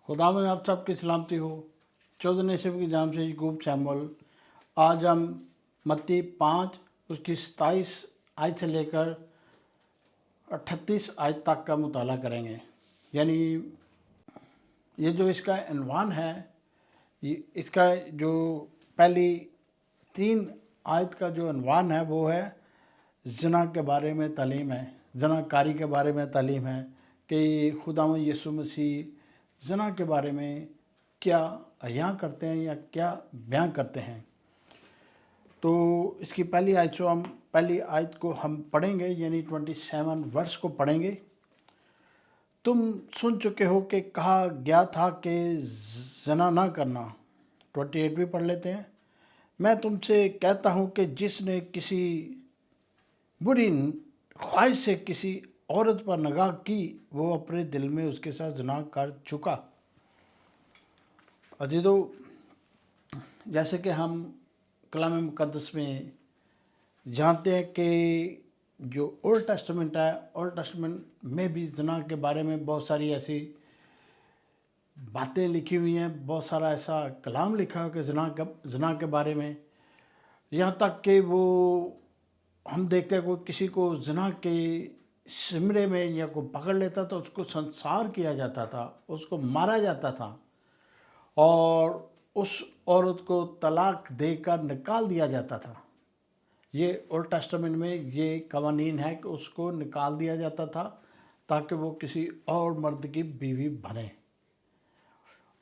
खुदा में आप सबकी सलामती हो। चौदह नसीब की जाम से यकूब सैमुअल। आज हम मत्ती 5 उसकी 27 आयत से लेकर 38 आयत तक का मुताला करेंगे। यानी ये जो इसका अनवान है, ये इसका जो पहली 3 आयत का जो अनवान है वो है ज़िना के बारे में तालीम है, ज़नाकारी के बारे में तालीम है कि खुदावंद यीशु मसीह ज़ना के बारे में क्या अयां करते हैं या क्या बयां करते हैं। तो इसकी पहली आयत को हम पढ़ेंगे, यानी 27 वर्ष को पढ़ेंगे। तुम सुन चुके हो कि कहा गया था कि ज़ना ना करना। 28 भी पढ़ लेते हैं। मैं तुमसे कहता हूँ कि जिसने किसी बुरी ख्वाहिश से किसी औरत पर निगाह की, वो अपने दिल में उसके साथ ज़िना कर चुका। अजीजो, जैसे कि हम कलाम मुक़द्दस में जानते हैं कि जो ओल्ड टेस्टामेंट है, ओल्ड टेस्टामेंट में भी ज़िना के बारे में बहुत सारी ऐसी बातें लिखी हुई हैं, बहुत सारा ऐसा कलाम लिखा है कि ज़िना के बारे में। यहाँ तक कि वो हम देखते हैं कोई किसी को ज़िना के सिमरे में या कोई पकड़ लेता तो उसको संसार किया जाता था, उसको मारा जाता था और उस औरत को तलाक देकर निकाल दिया जाता था। ये ओल्ड टेस्टामेंट में ये कवानीन है कि उसको निकाल दिया जाता था ताकि वो किसी और मर्द की बीवी बने।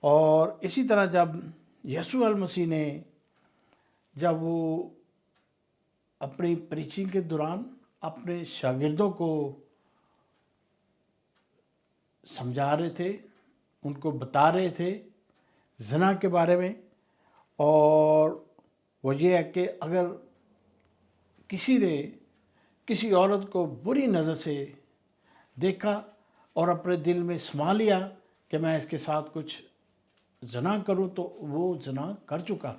और इसी तरह जब यीशु मसीह ने जब वो अपनी प्रीचिंग के दौरान अपने शागिर्दों को समझा रहे थे, उनको बता रहे थे ज़िना के बारे में, और वो ये है कि अगर किसी ने किसी औरत को बुरी नज़र से देखा और अपने दिल में समा लिया कि मैं इसके साथ कुछ ज़िना करूं, तो वो ज़िना कर चुका।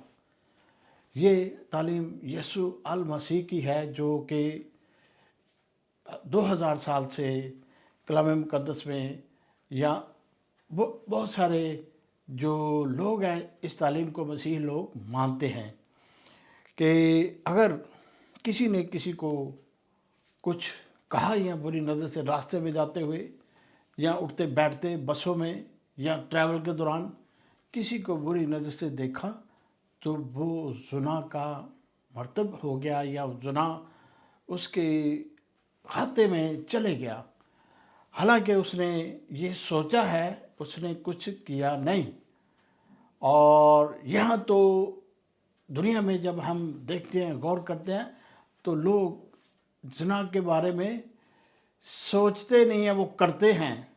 ये तालीम यीशु अल मसीह की है जो कि 2000 साल से कलाम मुक़द्दस में या बहुत सारे जो लोग हैं इस तालीम को मसीह लोग मानते हैं कि अगर किसी ने किसी को कुछ कहा या बुरी नज़र से रास्ते में जाते हुए या उठते बैठते बसों में या ट्रैवल के दौरान किसी को बुरी नज़र से देखा, तो वो ज़िना का मर्तब हो गया या ज़िना उसके खाते में चले गया। हालांकि उसने ये सोचा है, उसने कुछ किया नहीं। और यहाँ तो दुनिया में जब हम देखते हैं, गौर करते हैं, तो लोग ज़िना के बारे में सोचते नहीं हैं, वो करते हैं।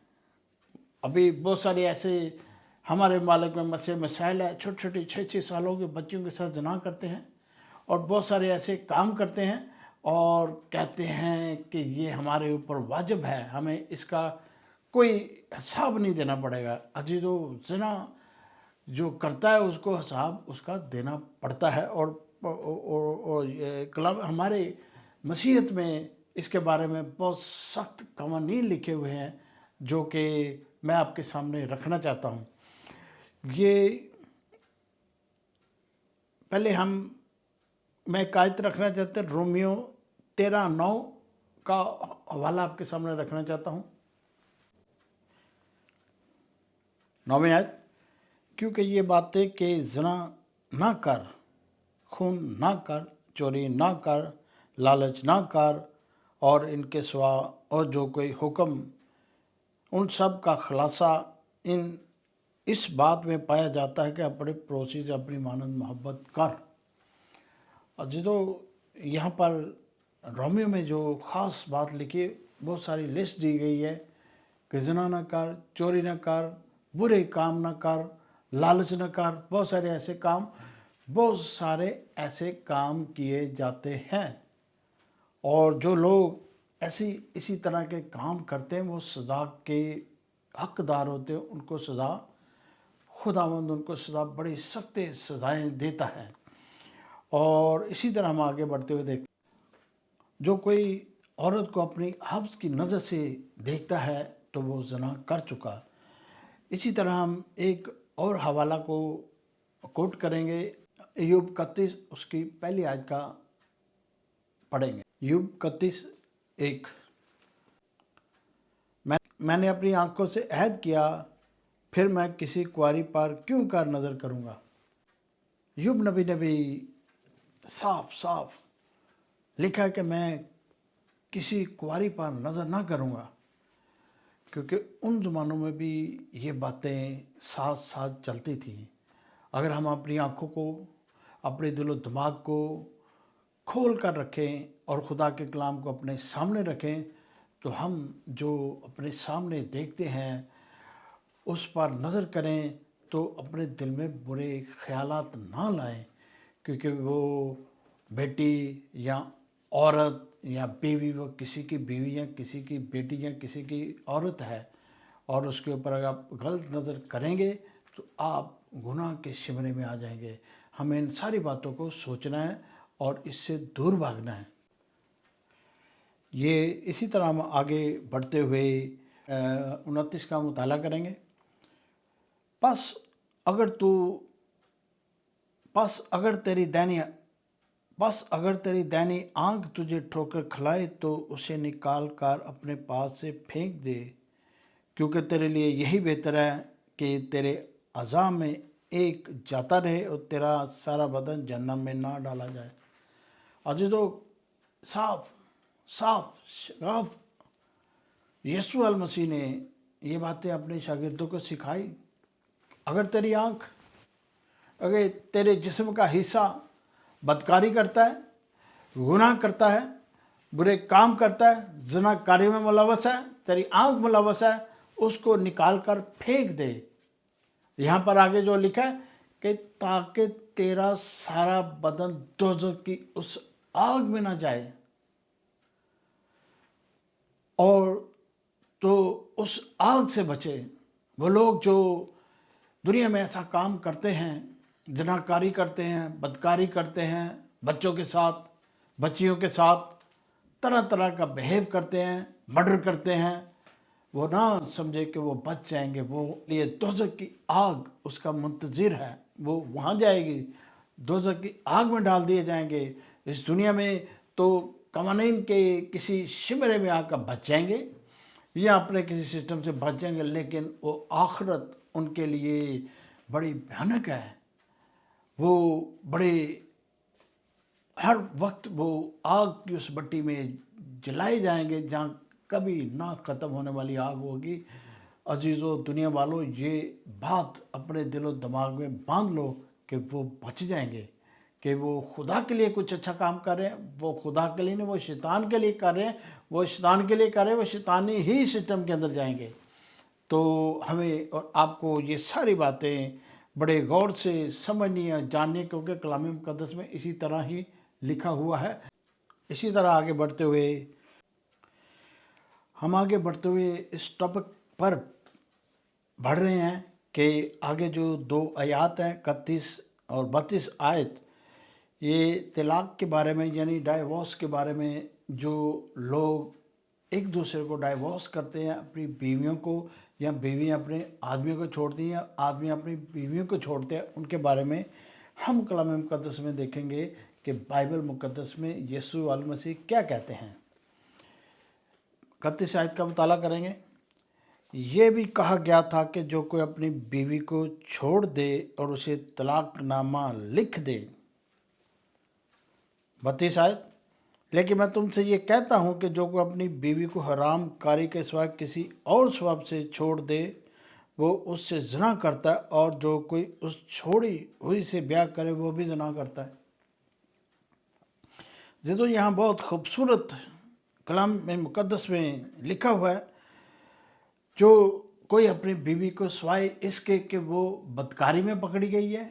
अभी बहुत सारे ऐसे हमारे मालिक में मसाइल है, छोटी छोटी 6-6 सालों के बच्चों के साथ ज़िना करते हैं और बहुत सारे ऐसे काम करते हैं और कहते हैं कि ये हमारे ऊपर वाजिब है, हमें इसका कोई हिसाब नहीं देना पड़ेगा। अजीजो, ज़िना जो करता है उसको हिसाब उसका देना पड़ता है। और कलाम हमारे मसीहत में इसके बारे में बहुत सख्त कवानीन लिखे हुए हैं जो कि मैं आपके सामने रखना चाहता हूँ। ये पहले मैं एक आयत रखना चाहता हूँ, रोमियो 13:9 का हवाला आपके सामने रखना चाहता हूँ। 9वीं आयत, क्योंकि ये बातें कि ज़िना ना कर, खून ना कर, चोरी ना कर, लालच ना कर और इनके सिवा और जो कोई हुक्म, उन सब का खुलासा इस बात में पाया जाता है कि अपने पड़ोसी से अपनी मानद मोहब्बत कर। अजीजों, यहाँ पर रोमियो में जो ख़ास बात लिखी, बहुत सारी लिस्ट दी गई है कि ज़िना न कर, चोरी न कर, बुरे काम न कर, लालच न कर। बहुत सारे ऐसे काम किए जाते हैं और जो लोग इसी तरह के काम करते हैं वो सज़ा के हकदार होते हैं। उनको सज़ा, खुदावंद उनको सज़ा, बड़ी सख्त सज़ाएं देता है। और इसी तरह हम आगे बढ़ते हुए देखते, जो कोई औरत को अपनी हफ्ज़ की नज़र से देखता है तो वो ज़िना कर चुका। इसी तरह हम एक और हवाला को कोट करेंगे, यूब 31 उसकी पहली आयत का पढ़ेंगे। यूब 31:1। मैंने अपनी आंखों से अहद किया, फिर मैं किसी कुंवारी पर क्यों कर नज़र करूँगा। यूब नबी ने भी साफ साफ लिखा है कि मैं किसी कुंवारी पर नज़र ना करूँगा, क्योंकि उन ज़मानों में भी ये बातें साथ साथ चलती थी। अगर हम अपनी आँखों को, अपने दिलो दिमाग को खोल कर रखें और खुदा के कलाम को अपने सामने रखें, तो हम जो अपने सामने देखते हैं उस पर नज़र करें, तो अपने दिल में बुरे ख्यालात ना लाएं, क्योंकि वो बेटी या औरत या बीवी, वो किसी की बीवी या किसी की बेटी या किसी की औरत है, और उसके ऊपर अगर आप गलत नज़र करेंगे तो आप गुनाह के शिमरे में आ जाएंगे। हमें इन सारी बातों को सोचना है और इससे दूर भागना है। ये इसी तरह हम आगे बढ़ते हुए 29 का मुताला करेंगे। बस अगर तेरी दैनी आंख तुझे ठोकर खिलाए तो उसे निकाल कर अपने पास से फेंक दे, क्योंकि तेरे लिए यही बेहतर है कि तेरे अज़ा में एक जाता रहे और तेरा सारा बदन जहन्नम में ना डाला जाए। अजीज़ों, साफ साफ शगाफ यीशु अल मसीह ने ये बातें अपने शागिर्दों को सिखाई। अगर तेरी आँख, अगर तेरे जिस्म का हिस्सा बदकारी करता है, गुनाह करता है, बुरे काम करता है, ज़िना कार्य में मुलव्वस है, तेरी आँख मुलव्वस है, उसको निकाल कर फेंक दे। यहाँ पर आगे जो लिखा है कि ताकि तेरा सारा बदन दोज़ख की उस आग में ना जाए, और तो उस आग से बचे। वो लोग जो दुनिया में ऐसा काम करते हैं, ज़िनाकारी करते हैं, बदकारी करते हैं, बच्चों के साथ, बच्चियों के साथ तरह तरह का बिहेव करते हैं, मर्डर करते हैं, वो ना समझे कि वो बच जाएंगे। वो लिए दोज़ख की आग उसका मुंतज़िर है, वो वहाँ जाएगी, दोज़ख की आग में डाल दिए जाएंगे। इस दुनिया में तो कवानीन के किसी शिमरे में आकर बच जाएंगे या अपने किसी सिस्टम से बच जाएंगे, लेकिन वो आखिरत उनके लिए बड़ी भयानक है। वो बड़े हर वक्त वो आग की उस भट्टी में जलाए जाएंगे जहाँ कभी ना ख़त्म होने वाली आग होगी। अजीज़ों, दुनिया वालों, ये बात अपने दिलो दिमाग में बांध लो कि वो बच जाएंगे, कि वो खुदा के लिए कुछ अच्छा काम कर रहे हैं। वो खुदा के लिए नहीं, वो शैतान के लिए कर रहे हैं। वो शैतान के लिए कर रहे हैं, वो शैतानी ही सिस्टम के अंदर जाएंगे। तो हमें और आपको ये सारी बातें बड़े गौर से समझनी है, जाननी, क्योंकि कलाम मुक़द्दस में इसी तरह ही लिखा हुआ है। इसी तरह हम आगे बढ़ते हुए इस टॉपिक पर बढ़ रहे हैं कि आगे जो 2 आयत हैं, 31 और 32 आयत, ये तलाक के बारे में, यानी डाइवोर्स के बारे में, जो लोग एक दूसरे को डाइवोर्स करते हैं, अपनी बीवियों को, या बीवियाँ अपने आदमियों को छोड़ती हैं, आदमी अपनी बीवियों को छोड़ते हैं, उनके बारे में हम कलाम मुक़द्दस में देखेंगे कि बाइबल मुक़द्दस में यीशु अल मसीह क्या कहते हैं। 31 आयत का मुताला करेंगे। ये भी कहा गया था कि जो कोई अपनी बीवी को छोड़ दे और उसे तलाकनामा लिख दे। 32 आयत, लेकिन मैं तुमसे ये कहता हूँ कि जो कोई अपनी बीवी को हराम कारी के सिवा किसी और सबब से छोड़ दे, वो उससे ज़िना करता है, और जो कोई उस छोड़ी हुई से ब्याह करे वो भी ज़िना करता है। तो यहाँ बहुत खूबसूरत कलाम में मुक़द्दस में लिखा हुआ है, जो कोई अपनी बीवी को सिवाय इसके कि वो बदकारी में पकड़ी गई है,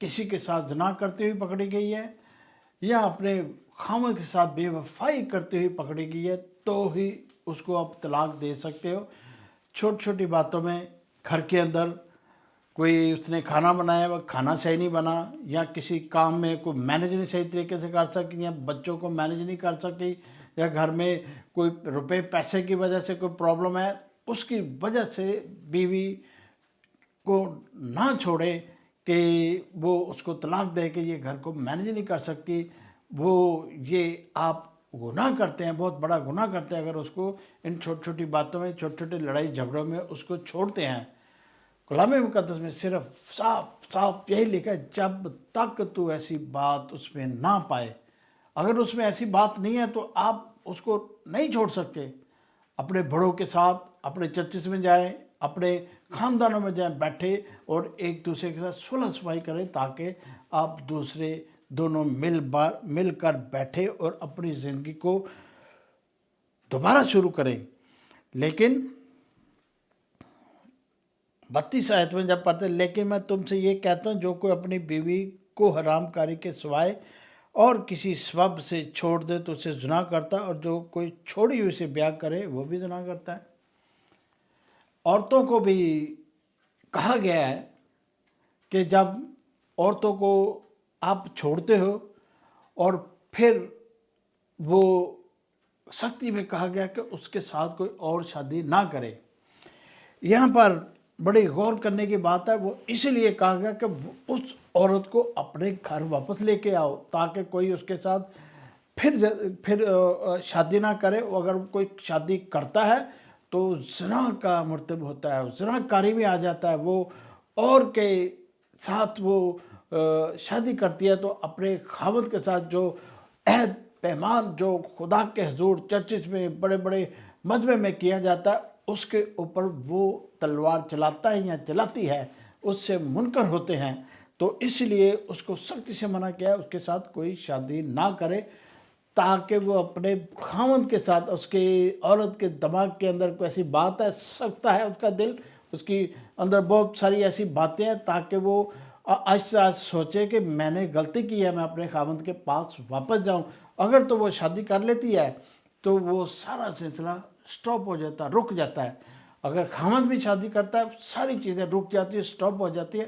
किसी के साथ ज़िना करते हुए पकड़ी गई है, या अपने खामद के साथ बेवफाई करते हुए पकड़ी गई है, तो ही उसको आप तलाक दे सकते हो। छोटी छोटी बातों में, घर के अंदर कोई उसने खाना बनाया, वह खाना सही नहीं बना, या किसी काम में कोई मैनेज नहीं सही तरीके से कर सकी, या बच्चों को मैनेज नहीं कर सकी, या घर में कोई रुपए पैसे की वजह से कोई प्रॉब्लम है, उसकी वजह से बीवी کو نہ چھوڑے کہ وہ اس کو طلاق دے کہ یہ گھر کو مینیج نہیں کر سکتی، وہ یہ آپ گناہ کرتے ہیں، بہت بڑا گناہ کرتے ہیں اگر اس کو ان چھوٹی چھوٹی باتوں میں، چھوٹی چھوٹی لڑائی جھگڑوں میں اس کو چھوڑتے ہیں۔ کلام مقدس میں صرف صاف صاف یہی لکھا ہے، جب تک تو ایسی بات اس میں نہ پائے، اگر اس میں ایسی بات نہیں ہے تو آپ اس کو نہیں چھوڑ سکتے۔ اپنے بڑوں کے ساتھ اپنے چرچز میں جائیں، اپنے خاندانوں میں جائیں، بیٹھے اور ایک دوسرے کے ساتھ صلح صفائی کریں تاکہ آپ دوسرے دونوں مل کر بیٹھے اور اپنی زندگی کو دوبارہ شروع کریں۔ لیکن 32 آیت میں جب پڑھتے ہیں، لیکن میں تم سے یہ کہتا ہوں جو کوئی اپنی بیوی کو حرام کاری کے سوائے اور کسی سبب سے چھوڑ دے تو اسے زنا کرتا ہے، اور جو کوئی چھوڑی ہوئی سے بیاہ کرے وہ بھی زنا کرتا ہے۔ عورتوں کو بھی کہا گیا ہے کہ جب عورتوں کو آپ چھوڑتے ہو اور پھر وہ سختی میں کہا گیا کہ اس کے ساتھ کوئی اور شادی نہ کرے۔ یہاں پر بڑی غور کرنے کی بات ہے، وہ اسی لیے کہا گیا کہ اس عورت کو اپنے گھر واپس لے کے آؤ تاکہ کوئی اس کے ساتھ پھر شادی نہ کرے۔ اگر کوئی شادی کرتا ہے تو زنا کا مرتکب ہوتا ہے، زنا کاری میں آ جاتا ہے۔ وہ اور کے ساتھ وہ شادی کرتی ہے تو اپنے خاوند کے ساتھ جو عہد پیمان جو خدا کے حضور چرچز میں بڑے بڑے مجمع میں کیا جاتا ہے، اس کے اوپر وہ تلوار چلاتا ہے یا چلاتی ہے، اس سے منکر ہوتے ہیں۔ تو اس لیے اس کو سختی سے منع کیا ہے اس کے ساتھ کوئی شادی نہ کرے، تاکہ وہ اپنے خاوند کے ساتھ، اس کی عورت کے دماغ کے اندر کوئی ایسی بات ہے، سکتا ہے اس کا دل، اس کی اندر بہت ساری ایسی باتیں ہیں، تاکہ وہ آہستہ آہستہ سوچے کہ میں نے غلطی کی ہے، میں اپنے خاوند کے پاس واپس جاؤں۔ اگر تو وہ شادی کر لیتی ہے تو وہ سارا سلسلہ سٹاپ ہو جاتا ہے، رک جاتا ہے۔ اگر خاوند بھی شادی کرتا ہے ساری چیزیں رک جاتی ہیں، سٹاپ ہو جاتی ہے۔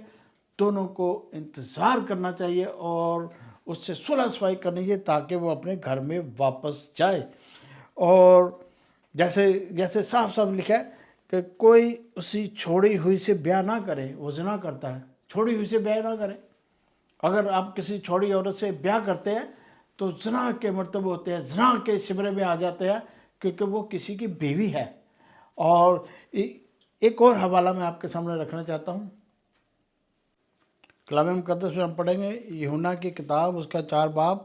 دونوں کو انتظار کرنا چاہیے اور اس سے صلح صفائی کرنی چاہیے تاکہ وہ اپنے گھر میں واپس جائے۔ اور جیسے صاف صاف لکھا ہے کہ کوئی اسی چھوڑی ہوئی سے بیاہ نہ کرے، وہ زنا کرتا ہے۔ چھوڑی ہوئی سے بیاہ نہ کرے۔ اگر آپ کسی چھوڑی عورت سے بیاہ کرتے ہیں تو زنا کے مرتبہ ہوتے ہیں، زنا کے شمرے میں آ جاتے ہیں، کیونکہ وہ کسی کی بیوی ہے۔ اور ایک اور حوالہ میں آپ کے سامنے رکھنا چاہتا ہوں، کلام مقدس میں ہم پڑھیں گے یوحنا کی کتاب، اس کا 4 باب،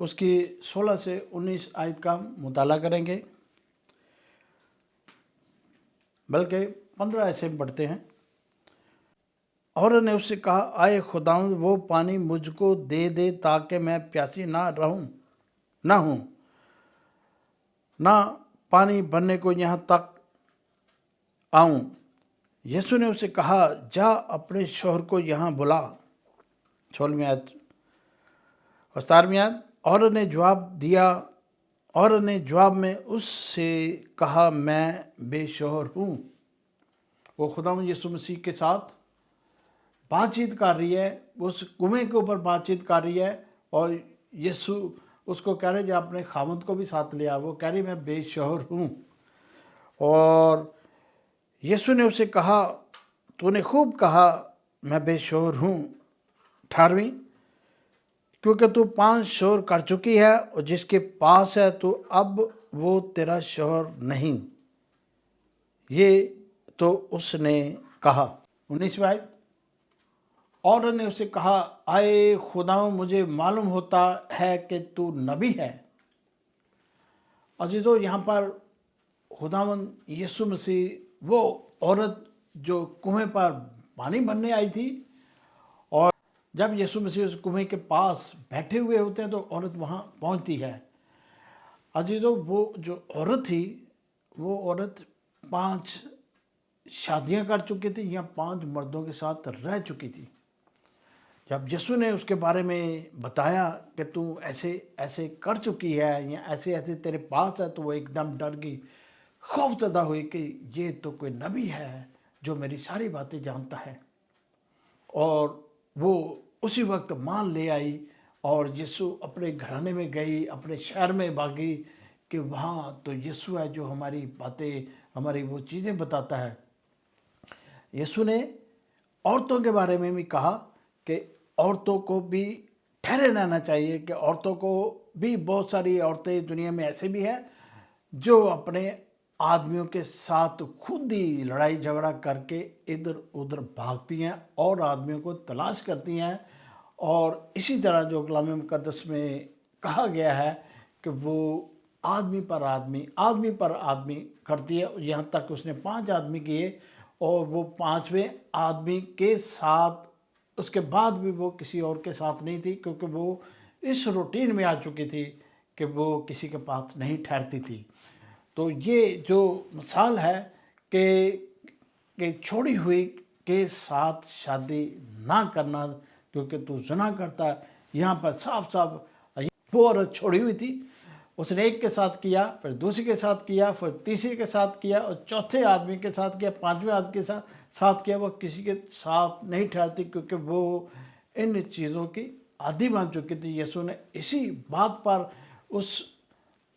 اس کی 16 سے 19 آیت کا مطالعہ کریں گے، بلکہ 15 ایسے پڑھتے ہیں۔ عورت نے اس سے کہا، آئے خداوند وہ پانی مجھ کو دے دے تاکہ میں پیاسی نہ ہوں، نہ پانی بھرنے کو یہاں تک آؤں۔ یسوع نے اس سے کہا، جا اپنے شوہر کو یہاں بلا۔ 16ویں آیت اور 17ویں آیت، عورت نے جواب میں اس سے کہا، میں بے شوہر ہوں۔ وہ خداوند یسوع مسیح کے ساتھ بات چیت کر رہی ہے، اس کنویں کے اوپر بات چیت کر رہی ہے، اور یسوع اس کو کہہ رہے جا اپنے خاوند کو بھی ساتھ لیا۔ وہ کہہ رہی میں بے شوہر ہوں۔ اور یسوع نے اسے کہا، تو نے خوب کہا میں بے شوہر ہوں۔ 18ویں، کیونکہ تو 5 شوہر کر چکی ہے، اور جس کے پاس ہے تو اب وہ تیرا شوہر نہیں۔ یہ تو اس نے کہا۔ 19ویں آیت، عورت نے اسے کہا، آئے خداوند مجھے معلوم ہوتا ہے کہ تو نبی ہے۔ عزیزو، یہاں پر خداوند یسوع مسیح وہ عورت جو کنویں پر پانی بھرنے آئی تھی، اور جب یسوع مسیح اس کنویں کے پاس بیٹھے ہوئے ہوتے ہیں تو عورت وہاں پہنچتی ہے۔ عزیزو، وہ جو عورت تھی، وہ عورت 5 شادیاں کر چکی تھی یا 5 مردوں کے ساتھ رہ چکی تھی۔ جب یسوع نے اس کے بارے میں بتایا کہ تو ایسے ایسے کر چکی ہے یا ایسے ایسے تیرے پاس ہے، تو وہ ایک دم ڈر گئی، خوف زدہ ہوئی کہ یہ تو کوئی نبی ہے جو میری ساری باتیں جانتا ہے۔ اور وہ اسی وقت مان لے آئی، اور یسوع اپنے گھرانے میں گئی، اپنے شہر میں بھاگی کہ وہاں تو یسوع ہے جو ہماری باتیں، ہماری وہ چیزیں بتاتا ہے۔ یسوع نے औरतों के बारे में भी कहा कि औरतों को भी ठहरे रहना चाहिए, कि औरतों को भी, बहुत सारी औरतें दुनिया में ऐसे भी हैं जो अपने आदमियों के साथ खुद ही लड़ाई झगड़ा करके इधर उधर भागती हैं और आदमियों को तलाश करती हैं। और इसी तरह जो कलाम मुक़द्दस में कहा गया है कि वो आदमी पर आदमी करती है। यहाँ तक उसने 5 आदमी किए और वो 5वें आदमी के साथ, उसके बाद भी वो किसी और के साथ नहीं थी, क्योंकि वो इस रूटीन में आ चुकी थी कि वो किसी के पास नहीं ठहरती थी। तो ये जो मिसाल है कि छोड़ी हुई के साथ शादी ना करना, क्योंकि तू ज़िना करता है, यहाँ पर साफ साफ वो औरत छोड़ी हुई थी। उसने एक के साथ किया, फिर दूसरे के साथ किया, फिर तीसरे के साथ किया और चौथे आदमी के साथ किया, 5वें आदमी के साथ किया। वो किसी के साथ नहीं ठहरती, क्योंकि वो इन चीज़ों की आदी बन चुकी थी। यीशु ने इसी बात पर उस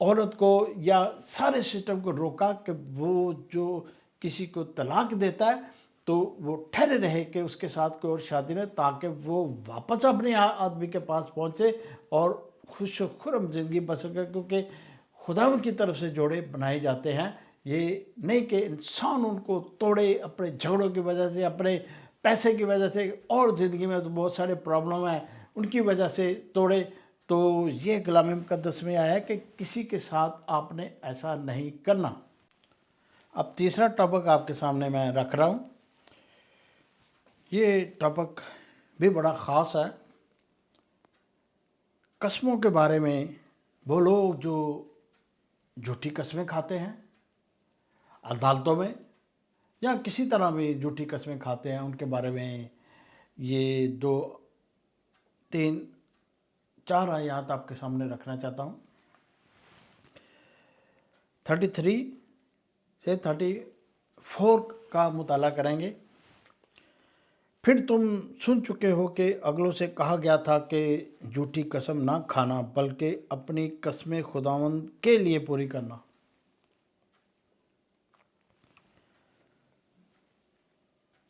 औरत को या सारे सिस्टम को रोका कि वो जो किसी को तलाक देता है तो वो ठहरे रहे कि उसके साथ कोई और शादी न, ताकि वो वापस अपने आदमी के पास पहुंचे और खुश खुरम ज़िंदगी बसर कर, क्योंकि खुदा की तरफ से जोड़े बनाए जाते हैं। ये नहीं कि इंसान उनको तोड़े अपने झगड़ों की वजह से, अपने पैसे की वजह से, और ज़िंदगी में तो बहुत सारे प्रॉब्लम हैं उनकी वजह से तोड़े। तो ये कलाम मुक़द्दस में आया है कि किसी के साथ आपने ऐसा नहीं करना। अब तीसरा टॉपिक आपके सामने मैं रख रहा हूँ। ये टॉपिक भी बड़ा ख़ास है। कस्मों के बारे में, वो लोग जो झूठी कस्में खाते हैं अदालतों में या किसी तरह भी झूठी कस्में खाते हैं, उनके बारे में ये 2, 3, 4 आयत आपके सामने रखना चाहता हूँ। 33 से 34 का मुताला करेंगे। फिर तुम सुन चुके हो कि अगलों से कहा गया था कि झूठी कसम ना खाना, बल्कि अपनी कस्में खुदावंद के लिए पूरी करना।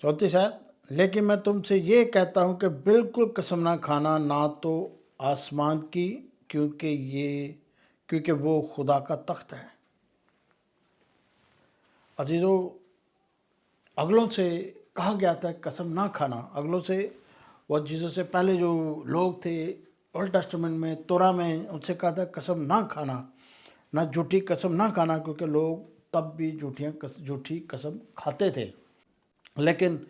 चौथी शायद, लेकिन मैं तुमसे ये कहता हूँ कि बिल्कुल कसम ना खाना, ना तो आसमान की, क्योंकि वो खुदा का तख्त है। अजीजों, अगलों से कहा गया था कसम ना खाना। अगलों से, और जीसस से पहले जो लोग थे ओल्ड टेस्टामेंट में, तोरा में, उनसे कहा था कसम ना खाना, ना झूठी कसम ना खाना, क्योंकि लोग तब भी झूठी कसम खाते थे। लेकिन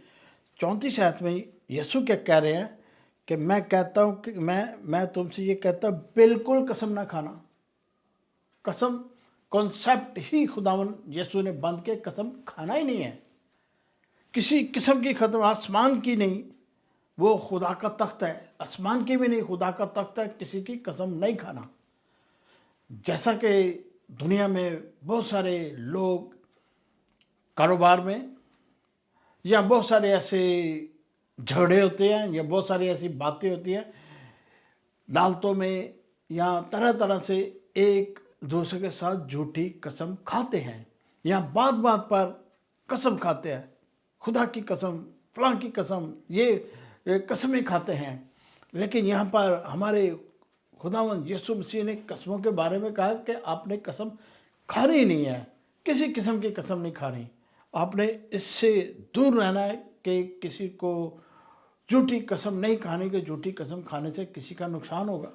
34 आयत में यीशु क्या कह रहे हैं कि मैं कहता हूँ कि मैं तुमसे ये कहता हूँ बिल्कुल कसम ना खाना। कसम कॉन्सेप्ट ही खुदावन यीशु ने बंद के, कसम खाना ही नहीं है किसी किस्म की। खत्म आसमान की नहीं, वो खुदा का तख्त है। आसमान की भी नहीं, खुदा का तख्त है। किसी की कसम नहीं खाना। जैसा कि दुनिया में बहुत सारे लोग कारोबार में या बहुत सारे ऐसे झगड़े होते हैं या बहुत सारी ऐसी बातें होती हैं अदालतों में, या तरह तरह से एक दूसरे के साथ झूठी कसम खाते हैं या बात बात पर कसम खाते हैं। खुदा की कसम, फलां की कसम, ये कसमें खाते हैं। लेकिन यहाँ पर हमारे खुदावंद यीशु मसीह ने कसमों के बारे में कहा कि आपने कसम खानी ही नहीं है। किसी किस्म की कसम नहीं खानी। आपने इससे दूर रहना है कि किसी को झूठी कसम नहीं खाने के। झूठी कसम खाने से किसी का नुकसान होगा,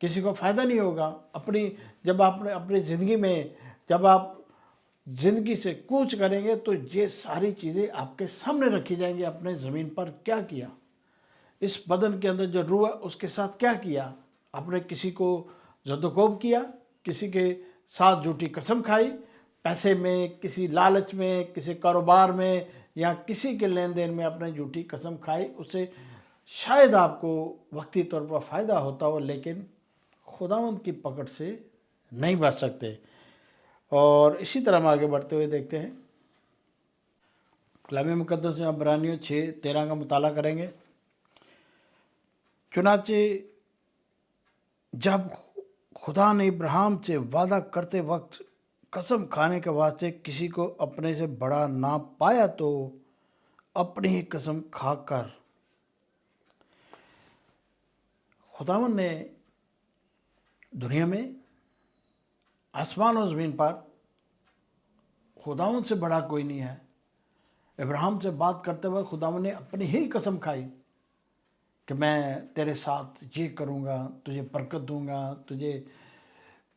किसी को फ़ायदा नहीं होगा। जब आपने अपनी ज़िंदगी में, जब आप ज़िंदगी से कूच करेंगे तो ये सारी चीज़ें आपके सामने रखी जाएंगी। आपने ज़मीन पर क्या किया, इस बदन के अंदर जो रूह है उसके साथ क्या किया। आपने किसी को जदोकोब किया, किसी के साथ झूठी कसम खाई, पैसे में, किसी लालच में, किसी कारोबार में या किसी के लेन देन में आपने झूठी कसम खाई। उससे शायद आपको वक्ती तौर पर फ़ायदा होता हो, लेकिन खुदावंद की पकड़ से नहीं बच सकते। और इसी तरह हम आगे बढ़ते हुए देखते हैं कलाम मुक़द्दस में इब्रानियों 6:13 का मुताला करेंगे। चुनाचे जब खुदा ने इब्राहिम से वादा करते वक्त कसम खाने के वास्ते किसी को अपने से बड़ा ना पाया, तो अपनी ही कसम खाकर खुदावंद ने दुनिया में, आसमान और ज़मीन पर खुदावंद से बड़ा कोई नहीं है। इब्राहिम से बात करते वक्त खुदावंद ने अपनी ही कसम खाई कि मैं तेरे साथ ये करूँगा, तुझे बरकत दूंगा, तुझे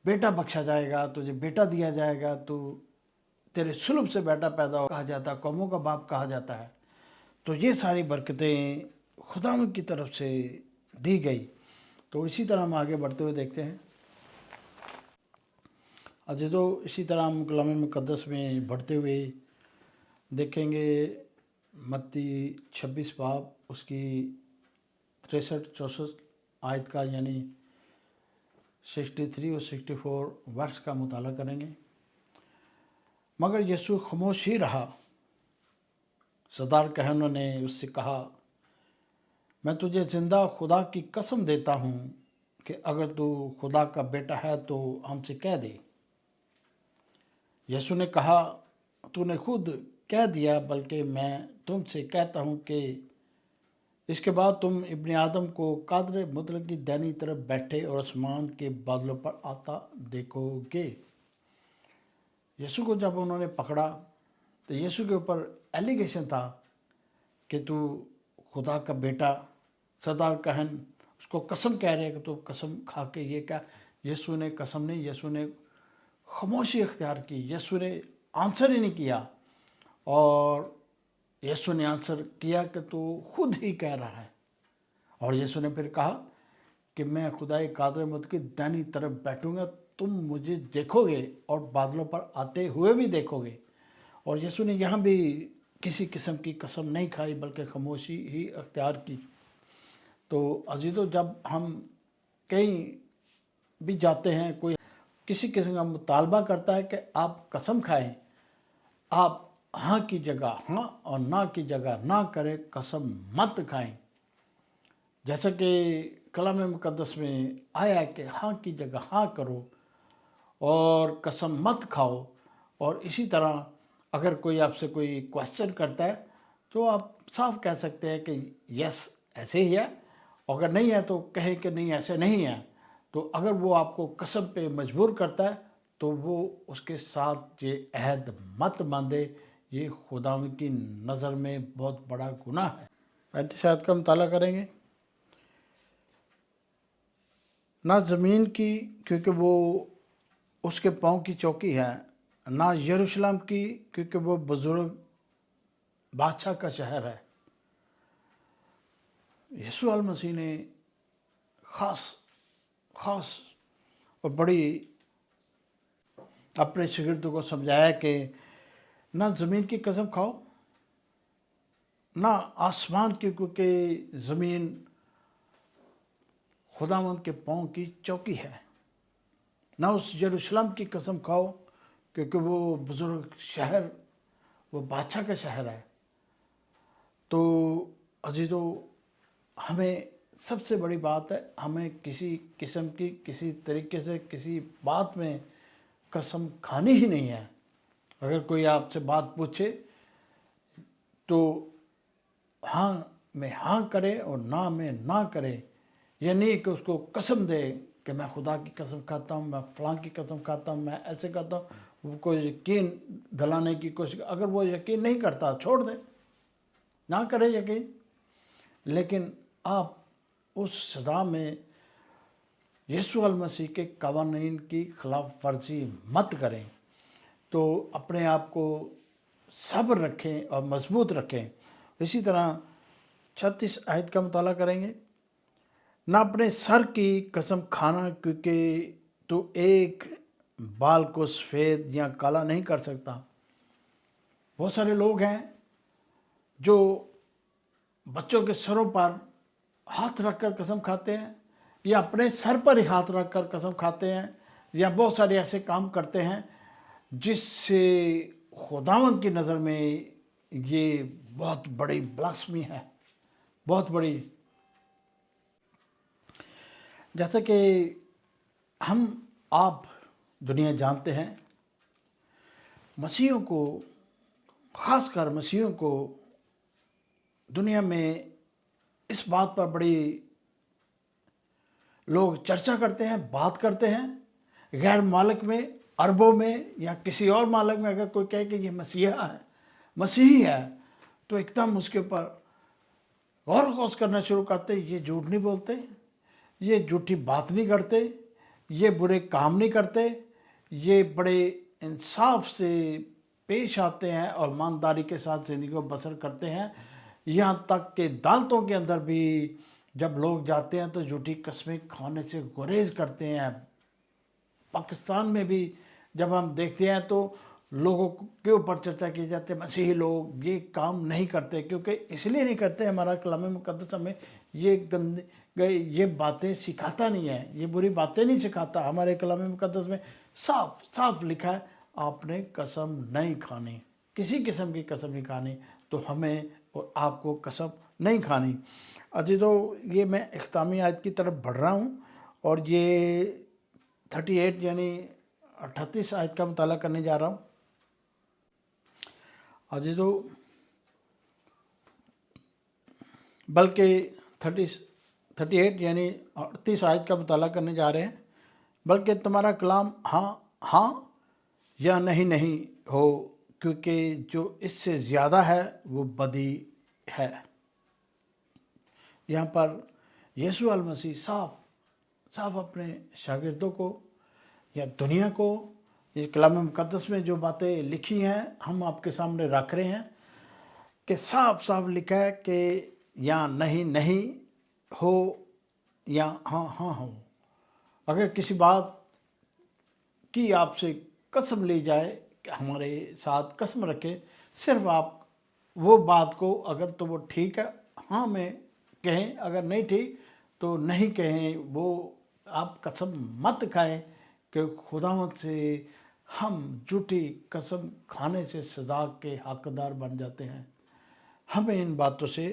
बेटा बख्शा जाएगा, तुझे बेटा दिया जाएगा, तो तेरे सुलभ से बेटा पैदा हो, कहा जाता है कौमों का बाप कहा जाता है। तो ये सारी बरकतें खुदावंद की तरफ से दी गई। तो इसी तरह हम आगे बढ़ते हुए देखते हैं। अजय तो इसी तरह हम कलाम मुक़द्दस में बढ़ते हुए देखेंगे। मत्ती 26 बाब उसकी 63-64 आयत का यानी 63 और 64 वर्ष का मुताला करेंगे। मगर यीशु खामोश ही रहा। सरदार कहनों ने उससे कहा, मैं तुझे ज़िंदा खुदा की कसम देता हूँ कि अगर तू खुदा का बेटा है तो हमसे कह दे। यीशु ने कहा, तूने खुद कह दिया, बल्कि मैं तुमसे कहता हूँ कि इसके बाद तुम इब्ने आदम को कादर मुतलक की दाहिनी तरफ बैठे और आसमान के बादलों पर आता देखोगे। यीशु को जब उन्होंने पकड़ा तो यीशु के ऊपर एलिगेशन था कि तू खुदा का बेटा। सरदार कहन उसको कसम कह रहे हैं कि तू कसम खा के ये क्या। यीशु ने कसम नहीं, यीशु ने खामोशी इख्तियार की। यीशु ने आंसर ही नहीं किया और यीशु ने आंसर किया कि तू खुद ही कह रहा है। और यीशु ने फिर कहा कि मैं खुदाए कादर मुत की दाहिनी तरफ बैठूंगा, तुम मुझे देखोगे और बादलों पर आते हुए भी देखोगे। और यीशु ने यहाँ भी किसी किस्म की कसम नहीं खाई बल्कि खामोशी ही अख्तियार की। तो अजीज़ों, जब हम कहीं भी जाते हैं, कोई किसी किस्म का मुतालबा करता है कि आप कसम खाएं, आप हाँ की जगह हाँ और ना की जगह ना करें, कसम मत खाएं। जैसा कि कलाम मुक़द्दस में आया है कि हाँ की जगह हाँ करो और कसम मत खाओ। और इसी तरह अगर कोई आपसे कोई क्वेश्चन करता है तो आप साफ कह सकते हैं कि यस ऐसे ही है, अगर नहीं है तो कहे कि नहीं ऐसे नहीं है। तो अगर वो आपको कसम पे मजबूर करता है तो वो उसके साथ ये अहद मत बांधे, ये खुदावंद की नज़र में बहुत बड़ा गुनाह है। 35 आयत का मुताला करेंगे। ना ज़मीन की, क्योंकि वो उसके पाँव की चौकी है, ना यरूशलेम की, क्योंकि वो बुज़ुर्ग बादशाह का शहर है। यीशु अल मसीह ने ख़ास और बड़ी अपने शागिर्दों को समझाया कि ना ज़मीन की कसम खाओ, ना आसमान की, क्योंकि ज़मीन खुदावंद के पाँव की चौकी है। ना उस यरूशलेम की कसम खाओ, क्योंकि वो बुज़ुर्ग शहर, वो बादशाह का शहर है। तो अजीज़ों, हमें सबसे बड़ी बात है, हमें किसी किस्म की, किसी तरीके से, किसी बात में कसम खानी ही नहीं है। अगर कोई आपसे बात पूछे तो हाँ में हाँ करे और ना में ना करे। ये नहीं कि उसको कसम दे कि मैं खुदा की कसम खाता हूँ, मैं फ़लाँ की कसम खाता हूँ, मैं ऐसे करता हूँ। वो कोई यकीन दिलाने की कोशिश, अगर वो यकीन नहीं करता छोड़ दे, ना करे यकीन। लेकिन आप उस सज़ा में यीशु अल मसीह के कवानीन की खिलाफ वर्जी मत करें। तो अपने आप को सब्र रखें और मजबूत रखें। इसी तरह 36 आयत का मुताला करेंगे। ना अपने सर की कसम खाना, क्योंकि तू एक बाल को सफ़ेद या काला नहीं कर सकता। बहुत सारे लोग हैं जो बच्चों के सरों पर हाथ रखकर कसम खाते हैं, या अपने सर पर ही हाथ रखकर कसम खाते हैं, या बहुत सारे ऐसे काम करते हैं जिससे खुदावंद की नज़र में ये बहुत बड़ी ब्लास्फेमी है, बहुत बड़ी। जैसे कि हम आप दुनिया जानते हैं, मसीहों को, ख़ासकर मसीहों को दुनिया में इस बात पर बड़ी लोग चर्चा करते हैं, बात करते हैं। गैर मालिक में, अरबों में या किसी और मालिक में अगर कोई कहे कि ये मसीहा है, मसीही है, तो एकदम उसके ऊपर गौर खोज करना शुरू करते। ये झूठ नहीं बोलते, ये झूठी बात नहीं करते, ये बुरे काम नहीं करते, ये बड़े इंसाफ से पेश आते हैं और ईमानदारी के साथ ज़िंदगी को बसर करते हैं। यहाँ तक कि अदालतों के अंदर भी जब लोग जाते हैं तो झूठी कस्में खाने से गुरेज करते हैं। पाकिस्तान में भी जब हम देखते हैं तो लोगों के ऊपर चर्चा की जाती है, मसीही लोग ये काम नहीं करते, क्योंकि इसलिए नहीं करते, हमारा कलाम मुक़द्दस हमें ये बातें सिखाता नहीं है, ये बुरी बातें नहीं सिखाता। हमारे कलाम मुक़द्दस में साफ साफ लिखा है, आपने कसम नहीं खानी, किसी किस्म की कसम नहीं खानी, तो हमें और आपको कसम नहीं खानी। अजी तो ये मैं इख्तामी आयत की तरफ बढ़ रहा हूँ और ये 38 यानी 38 आयत का मुताला करने जा रहा हूँ। अजी तो बल्कि 38 यानी 38 आयत का मुताला करने जा रहे हैं। बल्कि तुम्हारा कलाम हाँ हाँ या नहीं नहीं हो, क्योंकि जो इससे ज़्यादा है वो बदी है। यहाँ पर यीशु अल मसीह साफ साफ अपने शागिर्दों को या दुनिया को इस कलाम मुक़द्दस में जो बातें लिखी हैं हम आपके सामने रख रहे हैं कि साफ साफ लिखा है कि या नहीं नहीं हो या हाँ हाँ हो। अगर किसी बात की आपसे कसम ली जाए कि हमारे साथ कसम रखे, सिर्फ आप वो बात को अगर तो वो ठीक है हाँ में कहें, अगर नहीं ठीक तो नहीं कहें। वो आप कसम मत खाएं कि खुदावंद से हम झूठी कसम खाने से सज़ा के हकदार बन जाते हैं। हमें इन बातों से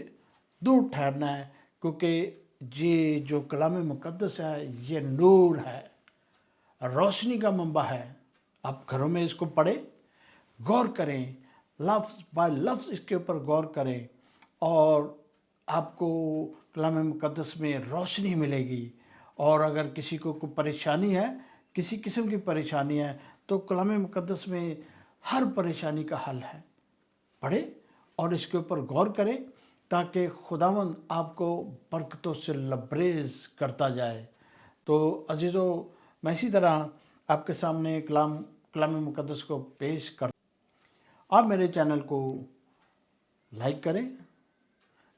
दूर ठहरना है, क्योंकि ये जो कलाम मुक़द्दस है ये नूर है, रोशनी का मंबा है। आप घरों में इसको पढ़ें, गौर करें, लफ्ज़ बाय लफ्ज़ इसके ऊपर गौर करें और आपको कलाम मुक़द्दस में रोशनी मिलेगी। और अगर किसी को कोई परेशानी है, किसी किस्म की परेशानी है, तो कलाम मुक़द्दस में हर परेशानी का हल है। पढ़ें और इसके ऊपर गौर करें ताकि खुदावंद आपको बरकतों से लबरेज करता जाए। तो अजीज़ों, मैं इसी तरह आपके सामने कलाम मुक़द्दस को पेश कर। आप मेरे चैनल को लाइक करें,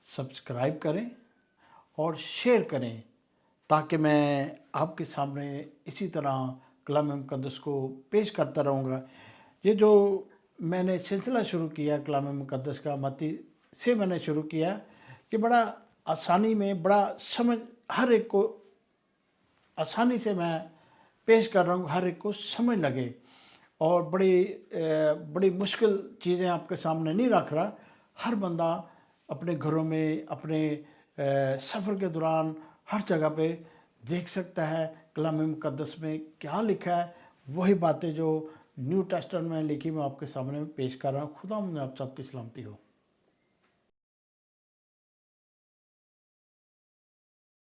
सब्सक्राइब करें और शेयर करें, ताकि मैं आपके सामने इसी तरह कलाम मुक़द्दस को पेश करता रहूँगा। ये जो मैंने सिलसिला शुरू किया कलाम मुक़द्दस का, मत्ती से मैंने शुरू किया कि बड़ा आसानी में, बड़ा समझ, हर एक को आसानी से मैं पेश कर रहा हूँ, हर एक को समझ लगे और बड़ी मुश्किल चीज़ें आपके सामने नहीं रख रहा। हर बंदा अपने घरों में, अपने सफ़र के दौरान हर जगह पे देख सकता है कलाम मुक़द्दस में क्या लिखा है। वही बातें जो न्यू टेस्टामेंट में लिखी मैं आपके सामने पेश कर रहा हूँ। खुदा आप सबकी सलामती हो।